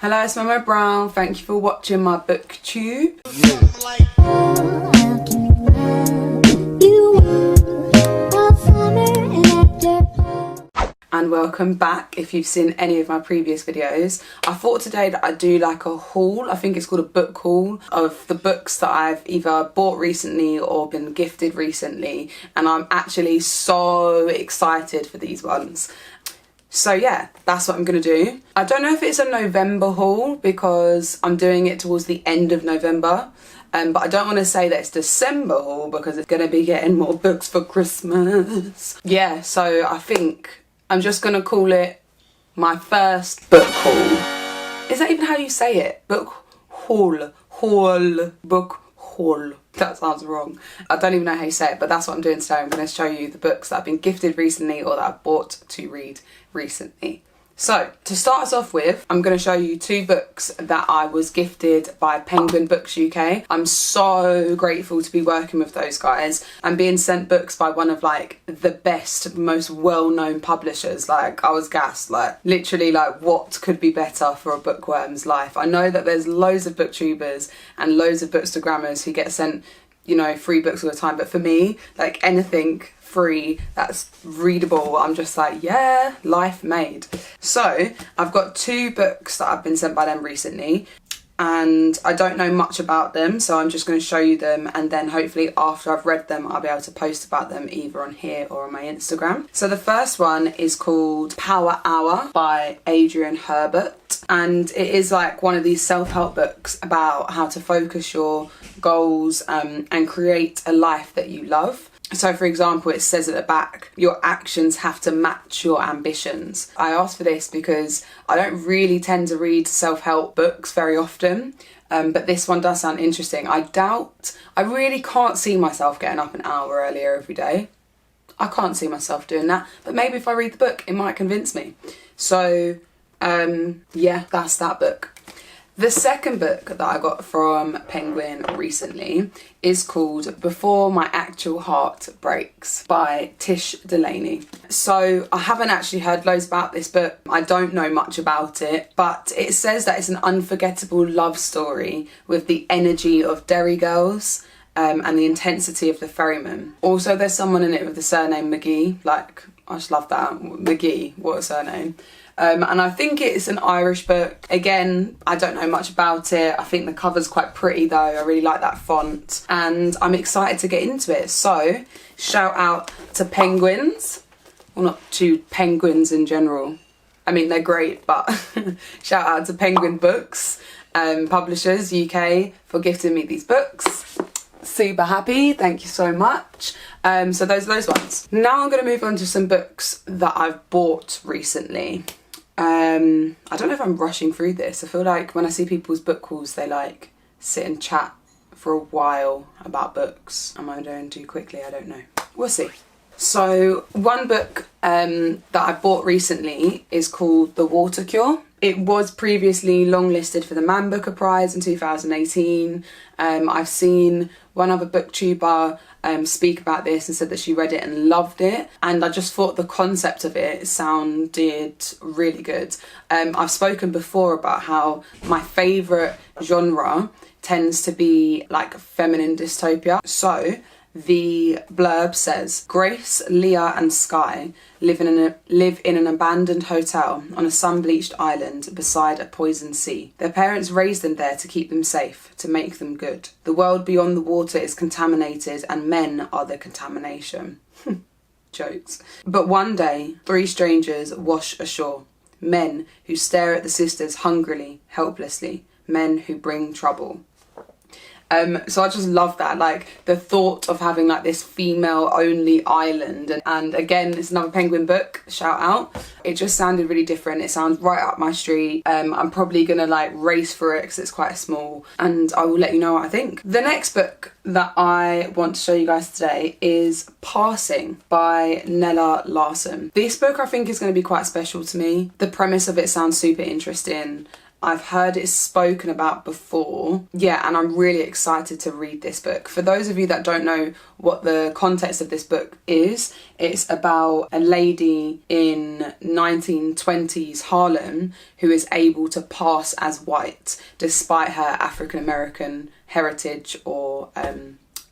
Hello, it's Memo Brown. Thank you for watching my BookTube. And welcome back if you've seen any of my previous videos. I thought today that I'd do like a haul. I think it's called a book haul of the books that I've either bought recently or been gifted recently. And I'm actually so excited for these ones. So yeah, that's what I'm gonna do. I don't know if it's a November haul because I'm doing it towards the end of November. But I don't want to say that it's December haul because it's gonna be getting more books for Christmas. Yeah, so I think I'm just gonna call it my first book haul. Is that even how you say it? Book haul, book haul. That sounds wrong. I don't even know how you say it, but that's what I'm doing today. I'm going to show you the books that I've been gifted recently or that I've bought to read recently. So, to start us off with, I'm going to show you two books that I was gifted by Penguin Books UK. I'm so grateful to be working with those guys and being sent books by one of like the best, most well-known publishers. Like, I was gassed, like literally like what could be better for a bookworm's life? I know that there's loads of booktubers and loads of bookstagrammers who get sent, you know, free books all the time, but for me, like anything free that's readable, I'm just like, yeah, life made. So I've got two books that I've been sent by them recently and I don't know much about them, so I'm just going to show you them, and then hopefully after I've read them I'll be able to post about them either on here or on my Instagram. So the first one is called Power Hour by Adrienne Herbert, and it is like one of these self-help books about how to focus your goals and create a life that you love. So for example, it says at the back, your actions have to match your ambitions. I asked for this because I don't really tend to read self-help books very often, but this one does sound interesting. I really can't see myself getting up an hour earlier every day. I can't see myself doing that, but maybe if I read the book, it might convince me. So yeah, that's that book. The second book that I got from Penguin recently is called Before My Actual Heart Breaks by Tish Delaney. So I haven't actually heard loads about this book. I don't know much about it, but it says that it's an unforgettable love story with the energy of Derry Girls and the intensity of the Ferryman. Also, there's someone in it with the surname McGee. Like, I just love that. McGee, what a surname. And I think it's an Irish book. Again, I don't know much about it. I think the cover's quite pretty though. I really like that font and I'm excited to get into it. So, shout out to Penguins. Well, not to penguins in general. I mean, they're great, but shout out to Penguin Books, Publishers UK, for gifting me these books. Super happy, thank you so much. So those are those ones. Now I'm going to move on to some books that I've bought recently. I don't know if I'm rushing through this. I feel like when I see people's book hauls, they like sit and chat for a while about books. Am I doing too quickly? I don't know. We'll see. So one book that I bought recently is called The Water Cure. It was previously longlisted for the Man Booker Prize in 2018. I've seen one other booktuber speak about this and said that she read it and loved it, and I just thought the concept of it sounded really good. I've spoken before about how my favourite genre tends to be like feminine dystopia. So the blurb says, Grace, Leah and Sky live in an abandoned hotel on a sun-bleached island beside a poisoned sea. Their parents raised them there to keep them safe, to make them good. The world beyond the water is contaminated and men are the contamination. Jokes. But one day, three strangers wash ashore. Men who stare at the sisters hungrily, helplessly. Men who bring trouble. So I just love that, like the thought of having like this female only island, and again it's another Penguin book, shout out. It just sounded really different. It sounds right up my street. I'm probably gonna like race for it because it's quite small, and I will let you know what I think. The next book that I want to show you guys today is Passing by Nella Larsen. This book I think is going to be quite special to me. The premise of it sounds super interesting. I've heard it spoken about before. Yeah, and I'm really excited to read this book. For those of you that don't know what the context of this book is, it's about a lady in 1920s Harlem who is able to pass as white despite her African American heritage or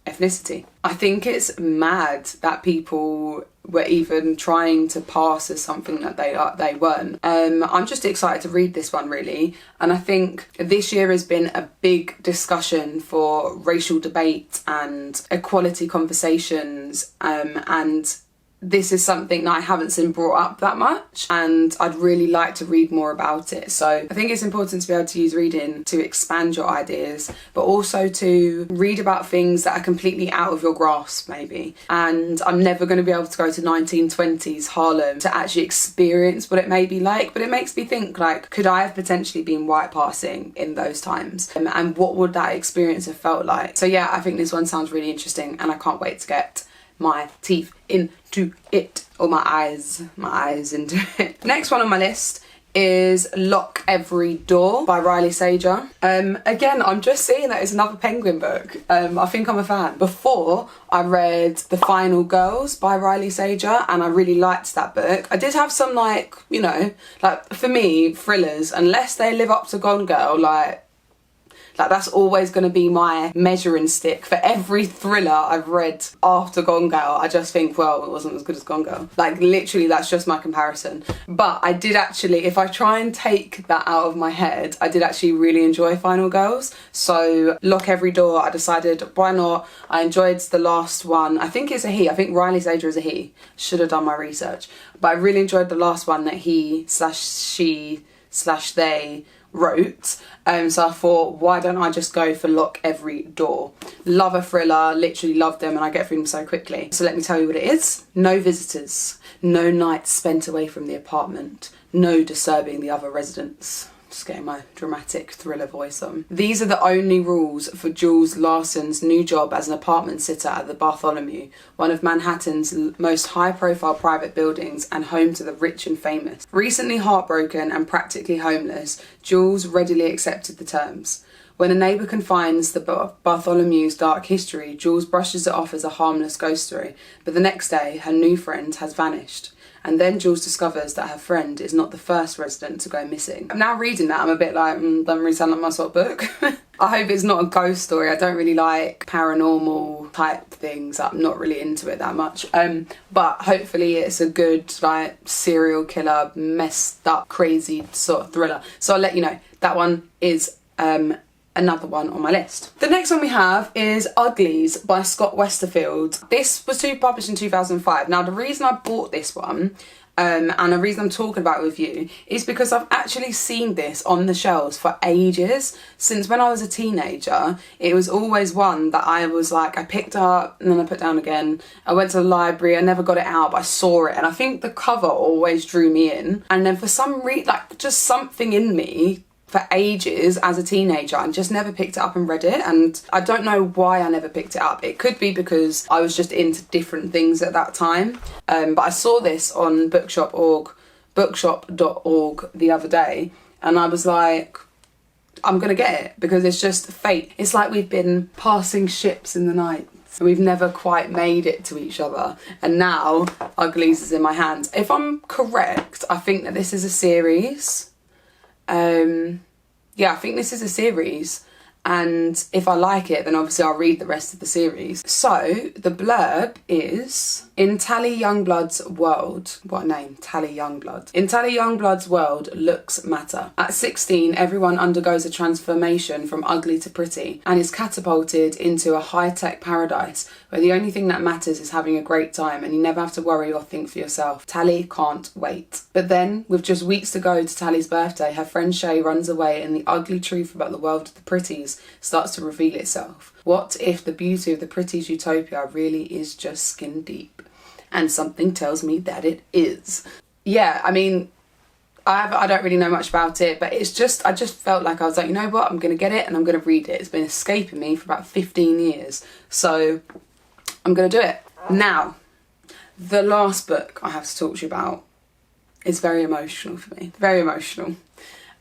ethnicity. I think it's mad that people were even trying to pass as something that they weren't. I'm just excited to read this one, really. And I think this year has been a big discussion for racial debate and equality conversations, and this is something that I haven't seen brought up that much, and I'd really like to read more about it. So I think it's important to be able to use reading to expand your ideas, but also to read about things that are completely out of your grasp, maybe. And I'm never going to be able to go to 1920s Harlem to actually experience what it may be like, but it makes me think, like, could I have potentially been white passing in those times? And what would that experience have felt like? So yeah, I think this one sounds really interesting, and I can't wait to get my teeth into it, or my eyes into it. Next one on my list is Lock Every Door by Riley Sager. Again, I'm just seeing that it's another Penguin book. I think I'm a fan. Before, I read The Final Girls by Riley Sager, and I really liked that book. I did have some, like, you know, like, for me, thrillers, unless they live up to Gone Girl, like that's always going to be my measuring stick. For every thriller I've read after Gone Girl, I just think, well, it wasn't as good as Gone Girl. Like, literally, that's just my comparison. But I did actually, if I try and take that out of my head, I did actually really enjoy Final Girls. So Lock Every Door, I decided, why not? I enjoyed the last one. I think it's a he. I think Riley Sager is a he. Should have done my research. But I really enjoyed the last one that he/she/they wrote, so I thought, why don't I just go for Lock Every Door? Love a thriller, literally love them, and I get through them so quickly. So let me tell you what it is. No visitors, no nights spent away from the apartment, no disturbing the other residents. Just getting my dramatic thriller voice on. These are the only rules for Jules Larsen's new job as an apartment sitter at the Bartholomew, one of Manhattan's most high-profile private buildings and home to the rich and famous. Recently heartbroken and practically homeless, Jules readily accepted the terms. When a neighbour confides the Bartholomew's dark history, Jules brushes it off as a harmless ghost story, but the next day her new friend has vanished. And then Jules discovers that her friend is not the first resident to go missing. I'm now reading that, I'm a bit like, doesn't really sound like my sort of book. I hope it's not a ghost story. I don't really like paranormal type things. I'm not really into it that much. But hopefully it's a good, like, serial killer, messed up, crazy sort of thriller. So I'll let you know. That one is another one on my list. The next one we have is Uglies by Scott Westerfield. This was published in 2005. Now, the reason I bought this one, and the reason I'm talking about it with you, is because I've actually seen this on the shelves for ages. Since when I was a teenager, it was always one that I was like, I picked up and then I put down again. I went to the library, I never got it out, but I saw it, and I think the cover always drew me in. And then for some reason, like, just something in me, for ages as a teenager, I just never picked it up and read it, and I don't know why I never picked it up. It could be because I was just into different things at that time, but I saw this on bookshop.org the other day, and I was like, I'm gonna get it, because it's just fate. It's like we've been passing ships in the night. We've never quite made it to each other, and now Uglies is in my hands. If I'm correct, I think that this is a series. Yeah, I think this is a series, and if I like it, then obviously I'll read the rest of the series. So the blurb is, in Tally Youngblood's world, what a name, Tally Youngblood. In Tally Youngblood's world, looks matter. At 16, everyone undergoes a transformation from ugly to pretty and is catapulted into a high-tech paradise where the only thing that matters is having a great time and you never have to worry or think for yourself. Tally can't wait. But then, with just weeks to go to Tally's birthday, her friend Shay runs away and the ugly truth about the world of the pretties starts to reveal itself. What if the beauty of the pretties utopia really is just skin deep? And something tells me that it is. Yeah, I mean, I don't really know much about it, but it's just, I just felt like I was like, you know what, I'm going to get it and I'm going to read it. It's been escaping me for about 15 years, so I'm going to do it. Now, the last book I have to talk to you about is very emotional for me, very emotional.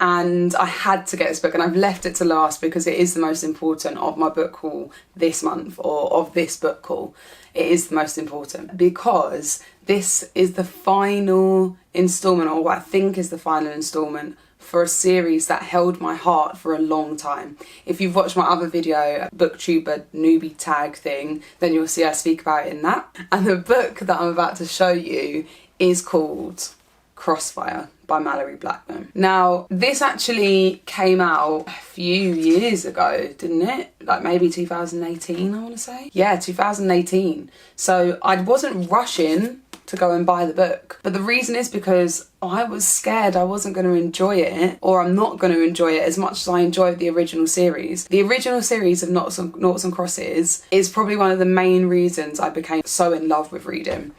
and I had to get this book, and I've left it to last because it is the most important of my book haul this month, or of this book haul. It is the most important because this is the final instalment, or what I think is the final instalment, for a series that held my heart for a long time. If you've watched my other video, BookTube newbie tag thing, then you'll see I speak about it in that. And the book that I'm about to show you is called Crossfire by Malorie Blackman. Now, this actually came out a few years ago, didn't it? Like maybe 2018, I want to say. Yeah, 2018. So I wasn't rushing to go and buy the book. But the reason is because I was scared I wasn't going to enjoy it, or I'm not going to enjoy it as much as I enjoyed the original series. The original series of Noughts and Crosses is probably one of the main reasons I became so in love with reading.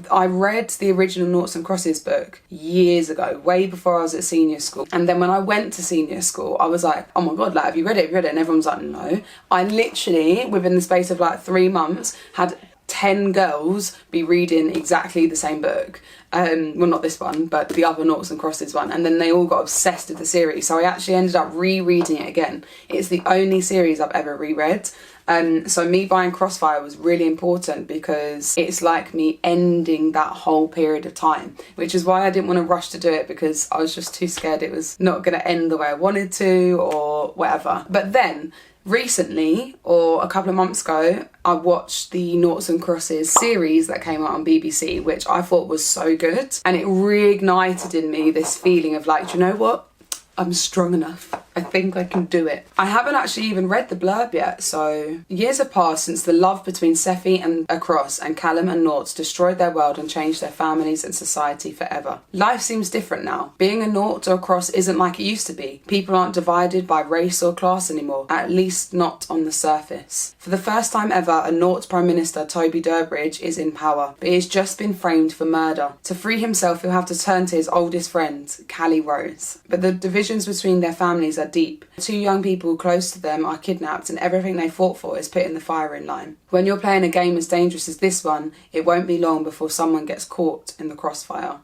I read the original Noughts and Crosses book years ago, way before I was at senior school. And then when I went to senior school, I was like, oh my God, like, have you read it? Have you read it? And everyone's like, no. I literally, within the space of like 3 months, had 10 girls be reading exactly the same book. Well, not this one, but the other Noughts and Crosses one. And then they all got obsessed with the series. So I actually ended up rereading it again. It's the only series I've ever reread. So me buying Crossfire was really important because it's like me ending that whole period of time, which is why I didn't want to rush to do it, because I was just too scared it was not going to end the way I wanted to or whatever. But then recently, or a couple of months ago, I watched the Noughts and Crosses series that came out on BBC, which I thought was so good. And it reignited in me this feeling of like, do you know what? I'm strong enough. I think I can do it. I haven't actually even read the blurb yet, so years have passed since the love between Seffi and Across and Callum and Noughts destroyed their world and changed their families and society forever. Life seems different now. Being a Nought or a Cross isn't like it used to be. People aren't divided by race or class anymore, at least not on the surface. For the first time ever, a Nought Prime Minister, Toby Durbridge, is in power, but he's just been framed for murder. To free himself, he'll have to turn to his oldest friend, Callie Rose. But the divisions between their families are deep. 2 young people close to them are kidnapped and everything they fought for is put in the firing line. When you're playing a game as dangerous as this one, it won't be long before someone gets caught in the crossfire.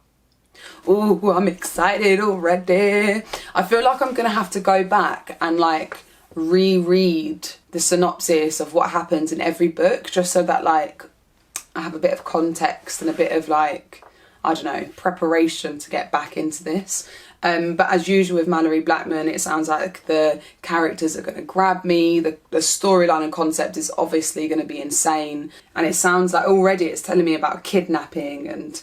Ooh, I'm excited already. I feel like I'm gonna have to go back and like reread the synopsis of what happens in every book, just so that like I have a bit of context and a bit of like, I don't know, preparation to get back into this. But as usual with Malorie Blackman, it sounds like the characters are going to grab me. The storyline and concept is obviously going to be insane. And it sounds like already it's telling me about kidnapping and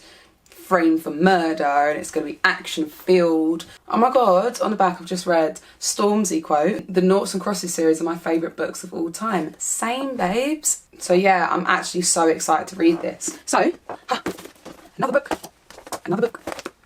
framed for murder, and it's going to be action filled. Oh my God, on the back I've just read Stormzy quote, the Noughts and Crosses series are my favourite books of all time. Same, babes. So yeah, I'm actually so excited to read this. So, another book.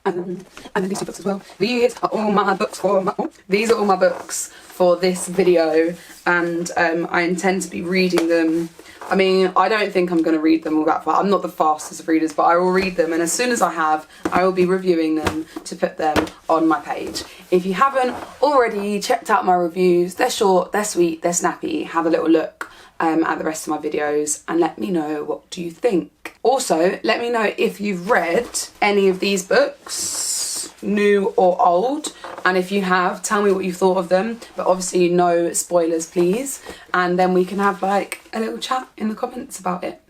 And then these 2 books as well. These are all my books for this video, and I intend to be reading them. I mean, I don't think I'm going to read them all that far. I'm not the fastest of readers, but I will read them, and as soon as I have, I will be reviewing them to put them on my page. If you haven't already checked out my reviews, they're short, they're sweet, they're snappy. Have a little look at the rest of my videos and let me know what do you think. Also, let me know if you've read any of these books, new or old, and if you have, tell me what you thought of them, but obviously no spoilers please, and then we can have like a little chat in the comments about it.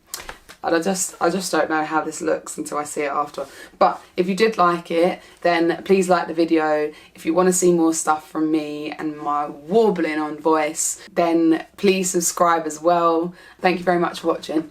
And I just don't know how this looks until I see it after. But if you did like it, then please like the video. If you want to see more stuff from me and my warbling on voice, then please subscribe as well. Thank you very much for watching.